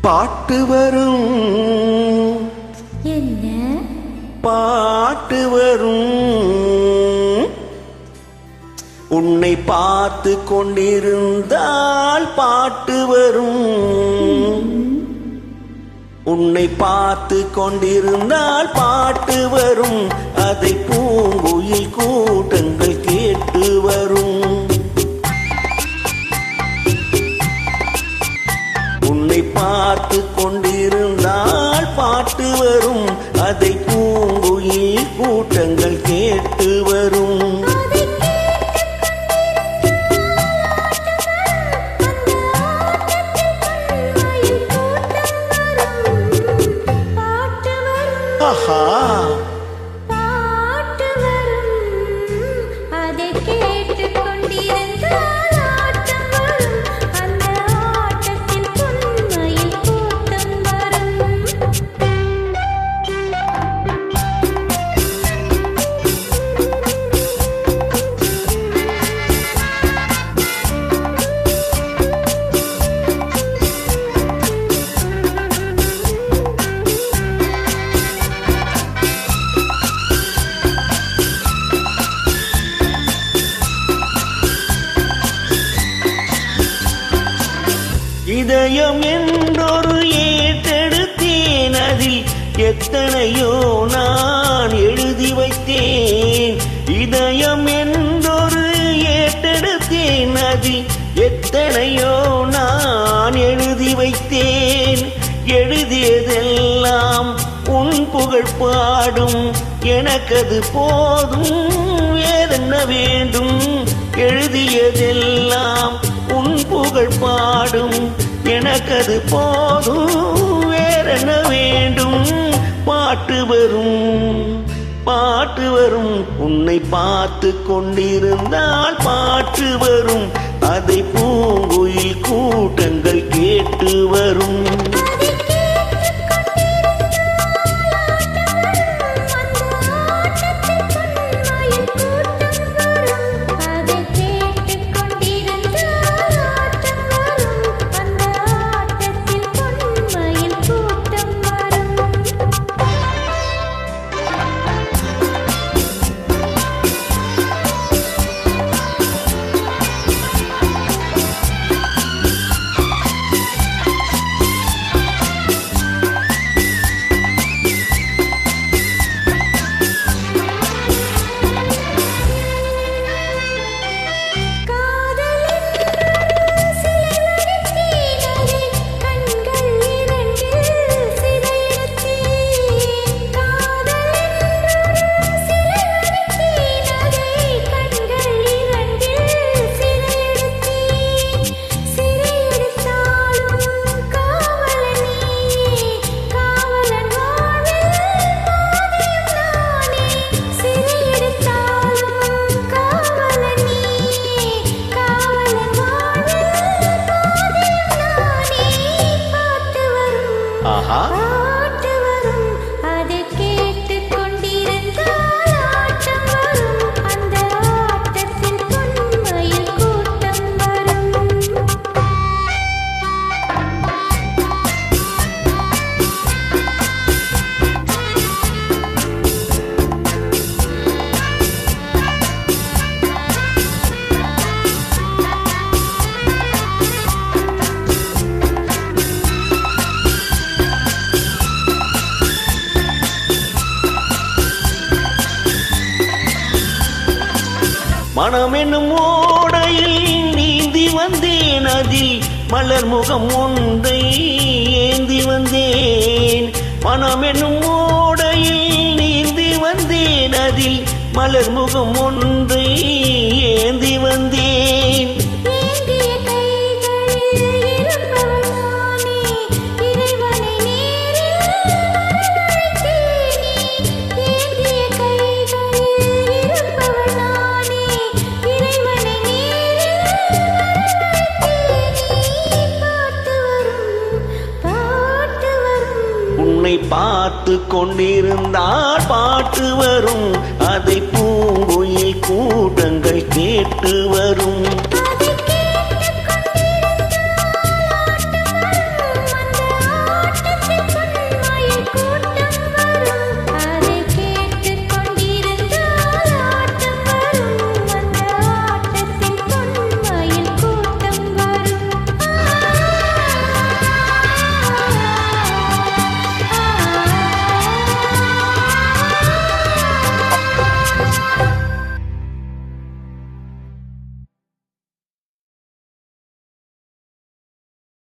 பாட்டு வரும் என்ன பாட்டு வரும் உன்னை பார்த்து கொண்டிருந்தால் பாட்டு வரும் உன்னை பார்த்து கொண்டிருந்தால் பாட்டு வரும் அதை பூங்குயில் கூட்டங்கள் கேட்டு வரும் உன்னை பார்த்து கொண்டிருந்தால் பாட்டு வரும் அதை பூங்குயில் கூட்டங்கள் கேட்டு வரும் ஆஹா பாட்டு வரும் அதை கேட்டு கொண்டிருந்தால் ஆட்டம் வரும் அந்த ஆட்டத்தில் பொன்மையில் கூட்டம் வரும் இதயம் என்றொரு ஏற்றெடுத்தேன் அதில் எத்தனையோ நான் எழுதி வைத்தேன் இதயம் என்றொரு ஏற்றெடுத்தேன் அதில் எத்தனையோ நான் எழுதி வைத்தேன் எழுதியதெல்லாம் உன் புகழ் பாடும் எனக்கது போதும் வேறென்ன வேண்டும் எழுதியதெல்லாம் உன் புகழ் பாடும் எனக்கது போதும் வேறென்ன வேண்டும் பாட்டு வரும் உன்னை பார்த்து கொண்டிருந்தால் பாட்டு வரும் அதை பூங்குயில் கூட்டங்கள் கேட்டு வரும் பாட்டு வரும் அதை கேட்டு கொண்டிருந்தால் ஆட்டம் வரும் அந்த ஆட்டத்தில் பொன்மையில் கூட்டம் வரும் மனம் என்னும் ஓடையில் நீந்தி வந்தேன் அதில் மலர் முகம் ஒன்றை ஏந்தி வந்தேன் மனம் என்னும் ஓடையில் நீந்தி வந்தேன் அதில் மலர் முகம் ஒன்றை ஏந்தி வந்தேன் உன்னை பார்த்து கொண்டிருந்தால் பாட்டு வரும் அதை பூங்குயில் கூட்டங்கள் கேட்டு வரும்.